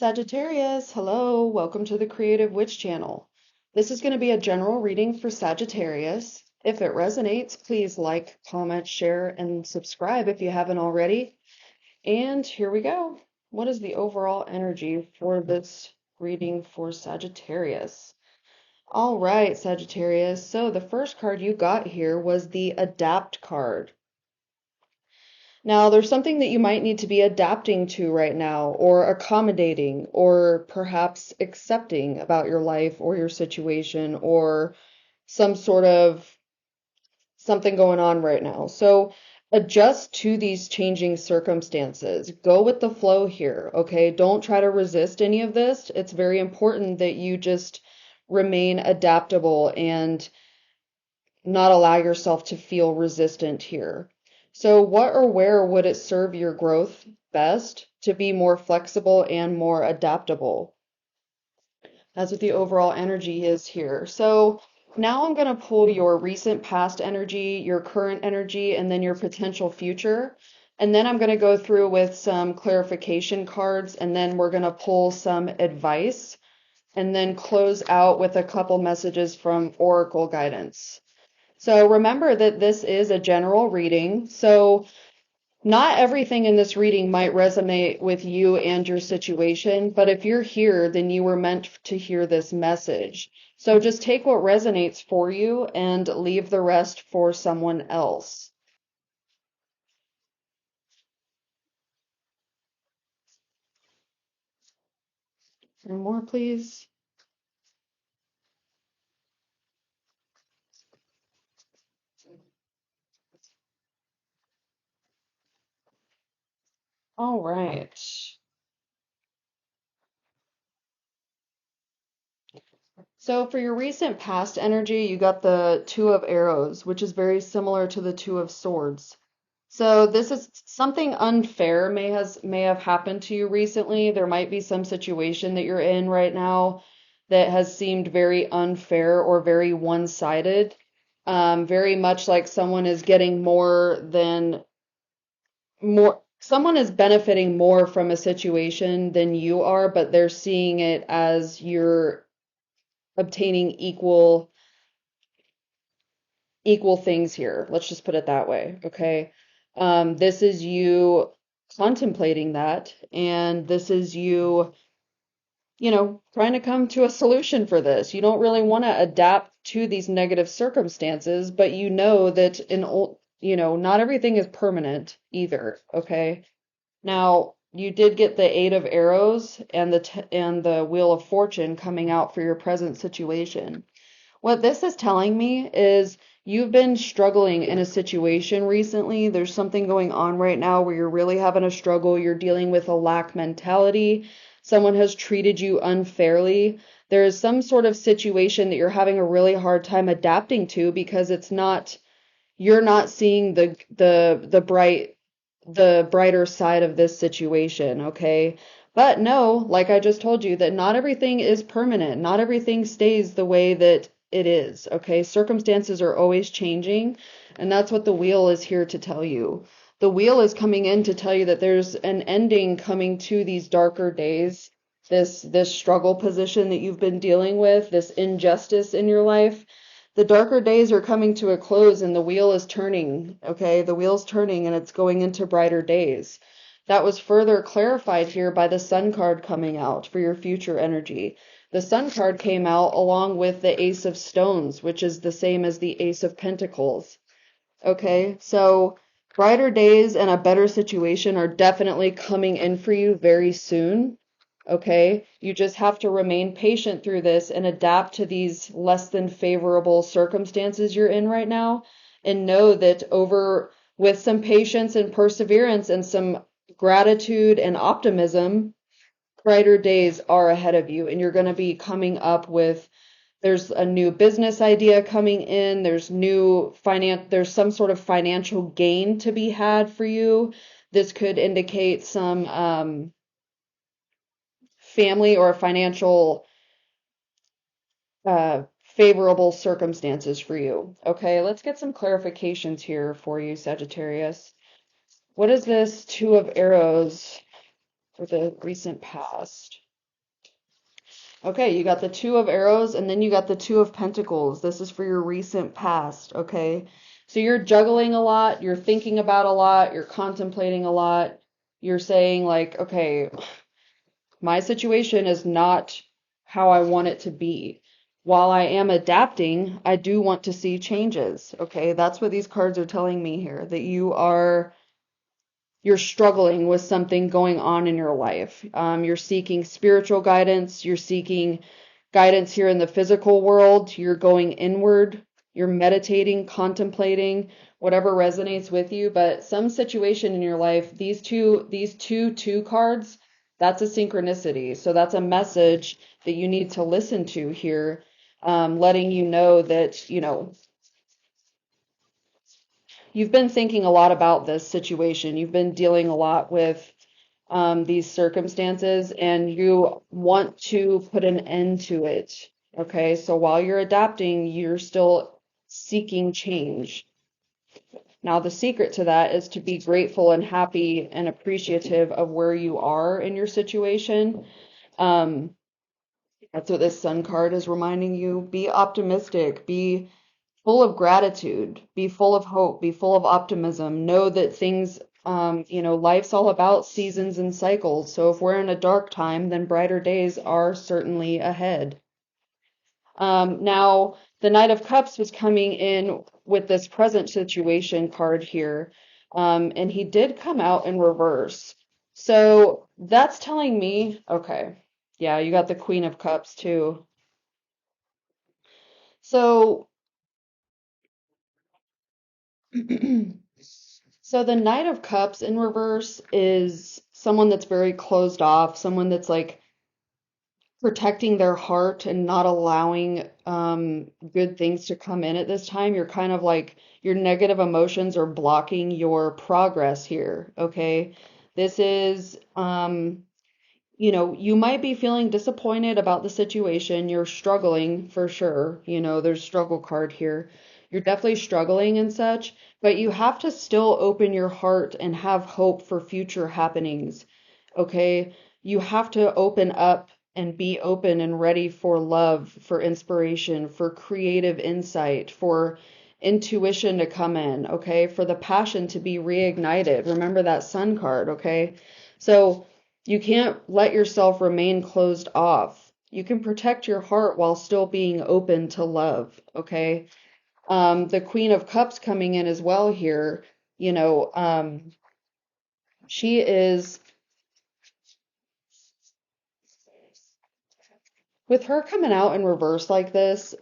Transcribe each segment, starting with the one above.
Sagittarius, hello, welcome to the Creative Witch channel. This is going to be a general reading for Sagittarius. If it resonates, please like, comment, share, and subscribe if you haven't already. And here we go. What is the overall energy for this reading for Sagittarius? All right, Sagittarius. So the first card you got here was the Adapt card. Now, there's something that you might need to be adapting to right now, or accommodating, or perhaps accepting about your life or your situation, or some sort of something going on right now. So adjust to these changing circumstances. Go with the flow here, okay? Don't try to resist any of this. It's very important that you just remain adaptable and not allow yourself to feel resistant here. So, what or where would it serve your growth best to be more flexible and more adaptable? That's what the overall energy is here. So, now I'm going to pull your recent past energy, your current energy, and then your potential future. And then I'm going to go through with some clarification cards, and then we're going to pull some advice, and then close out with a couple messages from Oracle guidance. So remember that this is a general reading, so not everything in this reading might resonate with you and your situation, but if you're here, then you were meant to hear this message. So just take what resonates for you and leave the rest for someone else. Any more, please? All right. So for your recent past energy, you got the Two of Arrows, which is very similar to the Two of Swords. So this is something unfair may have happened to you recently. There might be some situation that you're in right now that has seemed very unfair or very one-sided. Very much like someone is getting someone is benefiting more from a situation than you are, but they're seeing it as you're obtaining equal things here. Let's just put it that way, okay? This is you contemplating that, and this is you trying to come to a solution for this. You don't really want to adapt to these negative circumstances, but you know that not everything is permanent either, okay? Now, you did get the Eight of Arrows and the Wheel of Fortune coming out for your present situation. What this is telling me is you've been struggling in a situation recently. There's something going on right now where you're really having a struggle. You're dealing with a lack mentality. Someone has treated you unfairly. There is some sort of situation that you're having a really hard time adapting to because you're not seeing the brighter side of this situation, okay? But know, like I just told you, that not everything is permanent. Not everything stays the way that it is, okay? Circumstances are always changing, and that's what the wheel is here to tell you. The wheel is coming in to tell you that there's an ending coming to these darker days, this struggle position that you've been dealing with, this injustice in your life. The darker days are coming to a close and the wheel is turning, okay? The wheel's turning and it's going into brighter days. That was further clarified here by the Sun card coming out for your future energy. The Sun card came out along with the Ace of Stones, which is the same as the Ace of Pentacles. Okay, so brighter days and a better situation are definitely coming in for you very soon. Okay, you just have to remain patient through this and adapt to these less than favorable circumstances you're in right now, and know that with some patience and perseverance and some gratitude and optimism, brighter days are ahead of you, and you're going to be coming up with there's a new business idea coming in, there's some sort of financial gain to be had for you. This could indicate some family or financial favorable circumstances for you. Okay, let's get some clarifications here for you, Sagittarius. What is this Two of Arrows for the recent past? Okay, you got the Two of Arrows and then you got the Two of Pentacles. This is for your recent past, okay? So you're juggling a lot, you're thinking about a lot, you're contemplating a lot. You're saying like, okay, my situation is not how I want it to be. While I am adapting, I do want to see changes, okay? That's what these cards are telling me here, that you're struggling with something going on in your life. You're seeking spiritual guidance. You're seeking guidance here in the physical world. You're going inward. You're meditating, contemplating, whatever resonates with you. But some situation in your life, these two cards, that's a synchronicity. So that's a message that you need to listen to here, letting you know that, you've been thinking a lot about this situation. You've been dealing a lot with these circumstances and you want to put an end to it. Okay, so while you're adapting, you're still seeking change. Now, the secret to that is to be grateful and happy and appreciative of where you are in your situation. Um, that's what this Sun card is reminding you. Be optimistic, be full of gratitude, be full of hope, be full of optimism. Know that things, life's all about seasons and cycles. So if we're in a dark time, then brighter days are certainly ahead. Now, the Knight of Cups was coming in with this present situation card here, and he did come out in reverse. So that's telling me, okay, yeah, you got the Queen of Cups too. So So the Knight of Cups in reverse is someone that's very closed off, someone that's like protecting their heart and not allowing good things to come in at this time. You're kind of like your negative emotions are blocking your progress here, okay? This is you might be feeling disappointed about the situation. You're struggling for sure. There's struggle card here. You're definitely struggling and such, but you have to still open your heart and have hope for future happenings. Okay? You have to open up and be open and ready for love, for inspiration, for creative insight, for intuition to come in, okay? For the passion to be reignited. Remember that Sun card, okay? So, you can't let yourself remain closed off. You can protect your heart while still being open to love, okay? The Queen of Cups coming in as well here, you know, um, she is, with her coming out in reverse like this,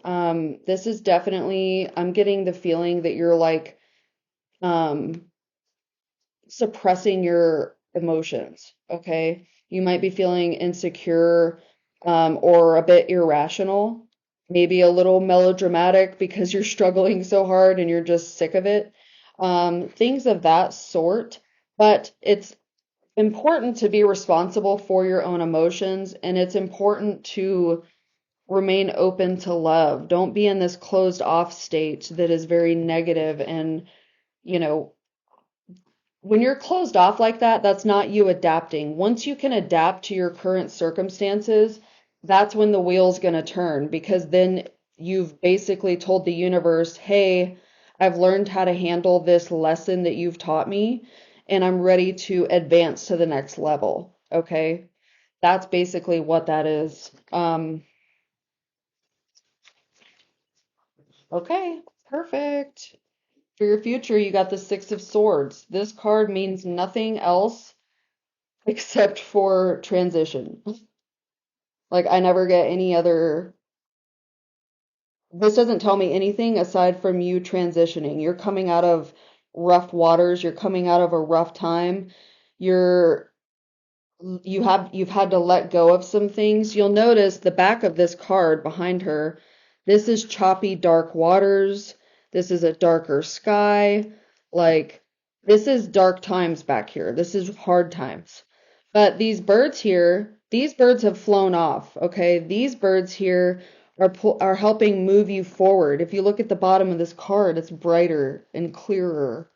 this is definitely, I'm getting the feeling that you're like, um, suppressing your emotions, okay? You might be feeling insecure or a bit irrational, maybe a little melodramatic because you're struggling so hard and you're just sick of it. Things of that sort. But it's important to be responsible for your own emotions, and it's important to remain open to love. Don't be in this closed off state that is very negative and, you know, when you're closed off like that, that's not you adapting. Once you can adapt to your current circumstances, that's when the wheel's going to turn because then you've basically told the universe, hey, I've learned how to handle this lesson that you've taught me, and I'm ready to advance to the next level. Okay? That's basically what that is. Okay, perfect. For your future, you got the Six of Swords. This card means nothing else except for transition. Like I never get any other, this doesn't tell me anything aside from you transitioning. You're coming out of rough waters, you're coming out of a rough time. You're you've had to let go of some things. You'll notice the back of this card behind her. This is choppy dark waters. This is a darker sky. Like this is dark times back here. This is hard times. But these birds here, these birds have flown off, okay? These birds here are helping move you forward. If you look at the bottom of this card, it's brighter and clearer.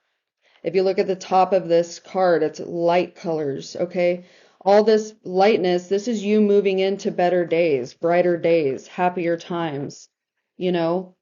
If you look at the top of this card, it's light colors, okay? all this lightness, this is you moving into better days, brighter days, happier times. You know,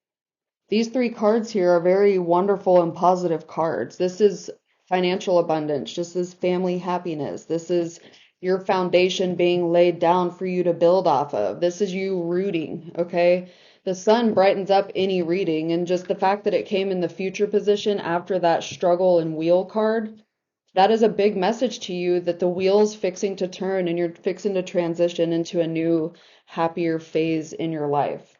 these three cards here are very wonderful and positive cards. This is financial abundance. This is family happiness. This is your foundation being laid down for you to build off of. This is you rooting, okay? The sun brightens up any reading, and just the fact that it came in the future position after that struggle and wheel card, that is a big message to you that the wheel's fixing to turn and you're fixing to transition into a new, happier phase in your life.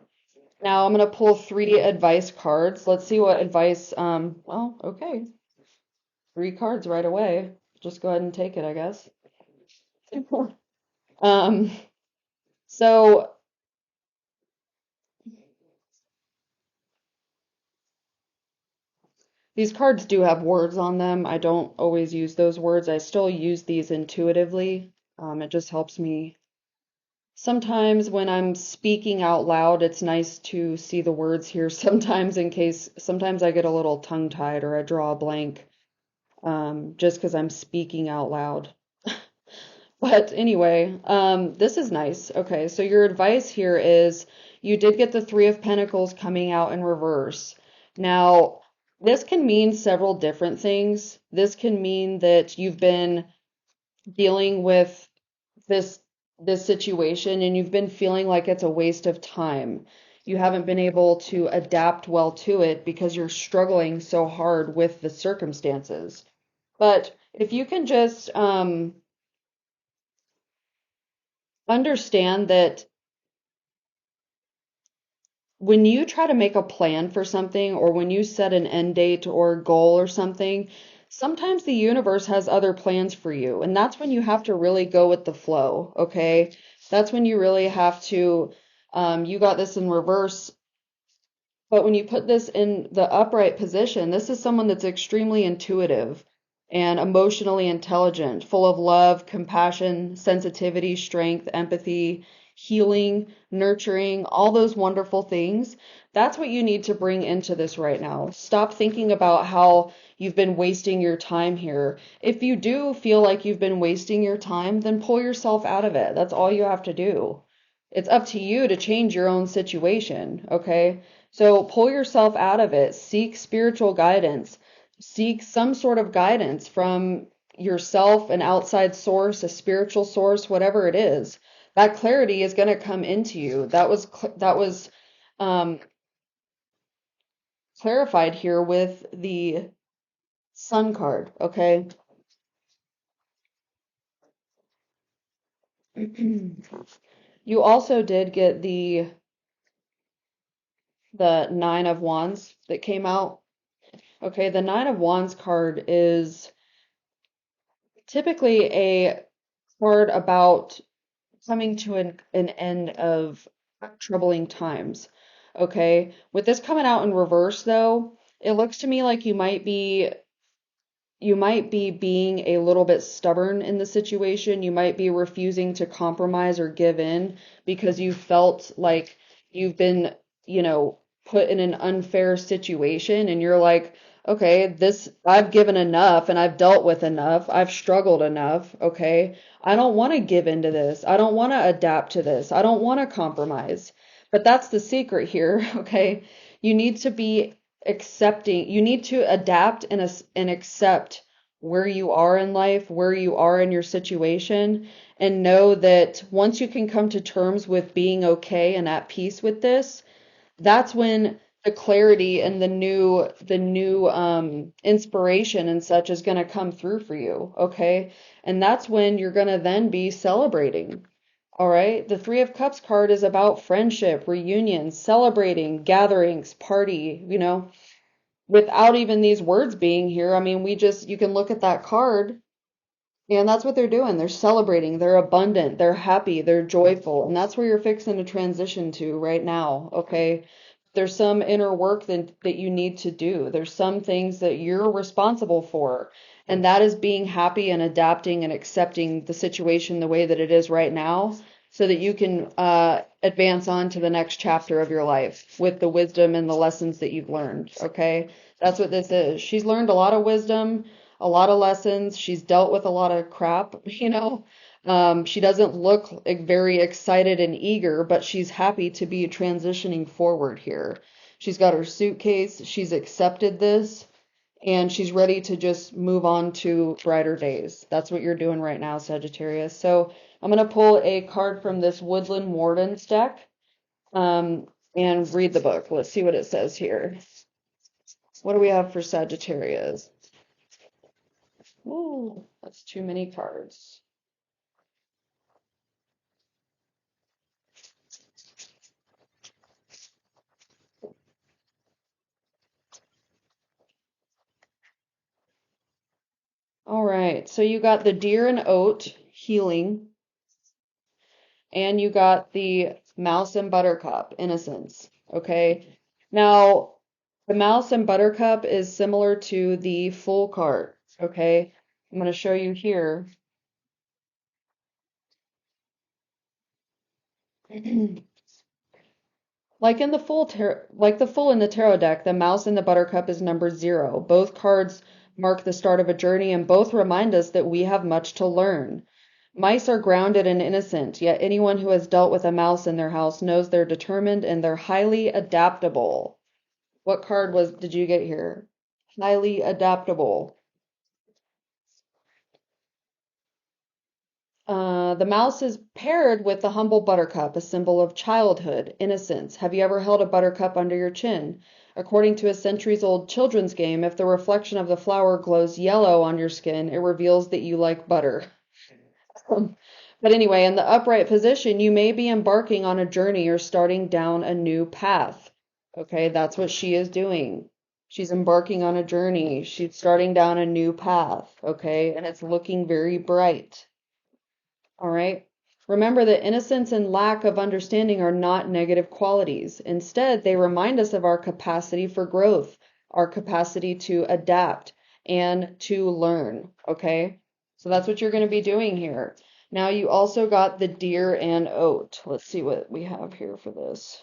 Now I'm going to pull three advice cards. Let's see what advice, well, okay. Three cards right away. Just go ahead and take it, I guess. Um, so these cards do have words on them. I don't always use those words. I still use these intuitively. It just helps me. Sometimes when I'm speaking out loud, it's nice to see the words here sometimes sometimes I get a little tongue-tied or I draw a blank, just because I'm speaking out loud. But anyway, this is nice. Okay, so your advice here is you did get the Three of Pentacles coming out in reverse. Now, this can mean several different things. This can mean that you've been dealing with this this situation and you've been feeling like it's a waste of time. You haven't been able to adapt well to it because you're struggling so hard with the circumstances. But if you can just understand that when you try to make a plan for something or when you set an end date or goal or something, sometimes the universe has other plans for you. And that's when you have to really go with the flow, okay? That's when you really have to, you got this in reverse, but when you put this in the upright position, this is someone that's extremely intuitive and emotionally intelligent, full of love, compassion, sensitivity, strength, empathy, healing, nurturing, all those wonderful things. That's what you need to bring into this right now. Stop thinking about how you've been wasting your time here. If you do feel like you've been wasting your time, then pull yourself out of it. That's all you have to do. It's up to you to change your own situation, okay? So pull yourself out of it. Seek spiritual guidance. Seek some sort of guidance from yourself, an outside source, a spiritual source, whatever it is. That clarity is going to come into you. That was um, clarified here with the Sun card, okay? You also did get the Nine of Wands that came out. Okay, the Nine of Wands card is typically a card about coming to an end of troubling times. Okay, with this coming out in reverse, though, it looks to me like you might be being a little bit stubborn in the situation. You might be refusing to compromise or give in because you felt like you've been, put in an unfair situation and you're like, okay, I've given enough and I've dealt with enough. I've struggled enough. Okay. I don't want to give into this. I don't want to adapt to this. I don't want to compromise. But that's the secret here. Okay. You need to be accepting, you need to adapt and accept where you are in life, where you are in your situation, and know that once you can come to terms with being okay and at peace with this, that's when the clarity and the new inspiration and such is going to come through for you, okay? And that's when you're going to then be celebrating. All right, the Three of Cups card is about friendship, reunions, celebrating, gatherings, party, without even these words being here. I mean, you can look at that card and that's what they're doing. They're celebrating, they're abundant, they're happy, they're joyful. And that's where you're fixing to transition to right now, okay? There's some inner work that you need to do. There's some things that you're responsible for. And that is being happy and adapting and accepting the situation the way that it is right now so that you can advance on to the next chapter of your life with the wisdom and the lessons that you've learned. Okay? That's what this is. She's learned a lot of wisdom, a lot of lessons. She's dealt with a lot of crap, She doesn't look very excited and eager, but she's happy to be transitioning forward here. She's got her suitcase, she's accepted this, and she's ready to just move on to brighter days. That's what you're doing right now, Sagittarius. So I'm going to pull a card from this Woodland Wardens deck and read the book. Let's see what it says here. What do we have for Sagittarius? Ooh, that's too many cards. All right, so you got the deer and oat healing, and you got the mouse and buttercup innocence. Okay, now the mouse and buttercup is similar to the full card. Okay, I'm going to show you here. Like the full in the tarot deck, the mouse and the buttercup is number 0. Both cards mark the start of a journey and both remind us that we have much to learn. Mice are grounded and innocent, yet anyone who has dealt with a mouse in their house knows they're determined and they're highly adaptable. What card did you get here? Highly adaptable. The mouse is paired with the humble buttercup, a symbol of childhood, innocence. Have you ever held a buttercup under your chin? According to a centuries-old children's game, if the reflection of the flower glows yellow on your skin, it reveals that you like butter. But anyway, in the upright position, you may be embarking on a journey or starting down a new path. Okay, that's what she is doing. She's embarking on a journey. She's starting down a new path. Okay, and it's looking very bright. All right. Remember that innocence and lack of understanding are not negative qualities. Instead, they remind us of our capacity for growth, our capacity to adapt and to learn. Okay. So that's what you're going to be doing here. Now you also got the deer and oat. Let's see what we have here for this.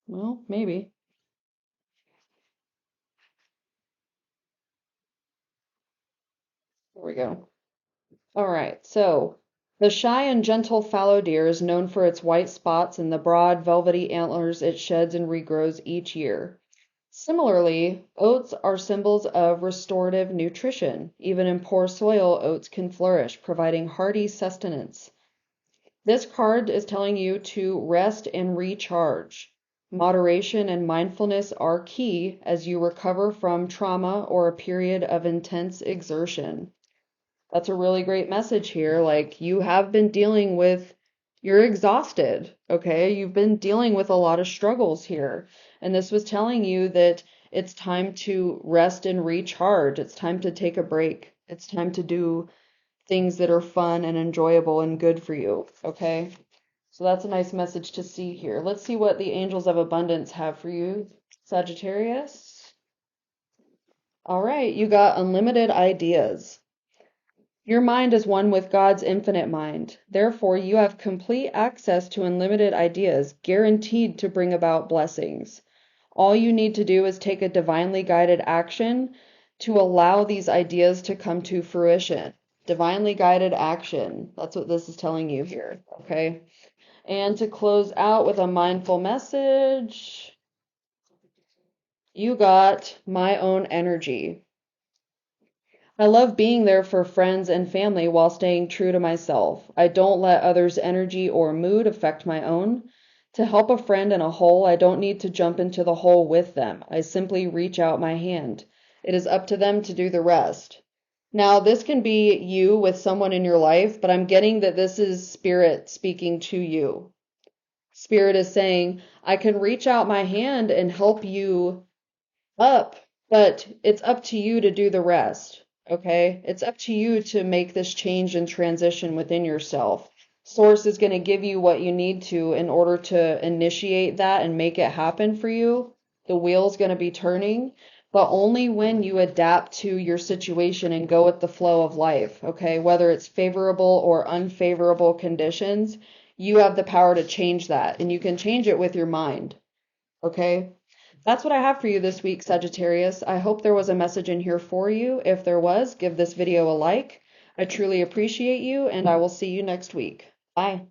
Well, maybe. There we go. All right, so the shy and gentle fallow deer is known for its white spots and the broad, velvety antlers it sheds and regrows each year. Similarly, oats are symbols of restorative nutrition. Even in poor soil, oats can flourish, providing hearty sustenance. This card is telling you to rest and recharge. Moderation and mindfulness are key as you recover from trauma or a period of intense exertion. That's a really great message here. Like you have been dealing with, you're exhausted, okay? You've been dealing with a lot of struggles here. And this was telling you that it's time to rest and recharge. It's time to take a break. It's time to do things that are fun and enjoyable and good for you, okay? So that's a nice message to see here. Let's see what the angels of abundance have for you, Sagittarius. All right, you got unlimited ideas. Your mind is one with God's infinite mind. Therefore, you have complete access to unlimited ideas, guaranteed to bring about blessings. All you need to do is take a divinely guided action to allow these ideas to come to fruition. Divinely guided action. That's what this is telling you here, okay? And to close out with a mindful message, you got my own energy. I love being there for friends and family while staying true to myself. I don't let others' energy or mood affect my own. To help a friend in a hole, I don't need to jump into the hole with them. I simply reach out my hand. It is up to them to do the rest. Now, this can be you with someone in your life, but I'm getting that this is Spirit speaking to you. Spirit is saying, I can reach out my hand and help you up, but it's up to you to do the rest. Okay? It's up to you to make this change and transition within yourself. Source is going to give you what you need to in order to initiate that and make it happen for you. The wheel's going to be turning, but only when you adapt to your situation and go with the flow of life. Okay? Whether it's favorable or unfavorable conditions, you have the power to change that, and you can change it with your mind. Okay? That's what I have for you this week, Sagittarius. I hope there was a message in here for you. If there was, give this video a like. I truly appreciate you, and I will see you next week. Bye.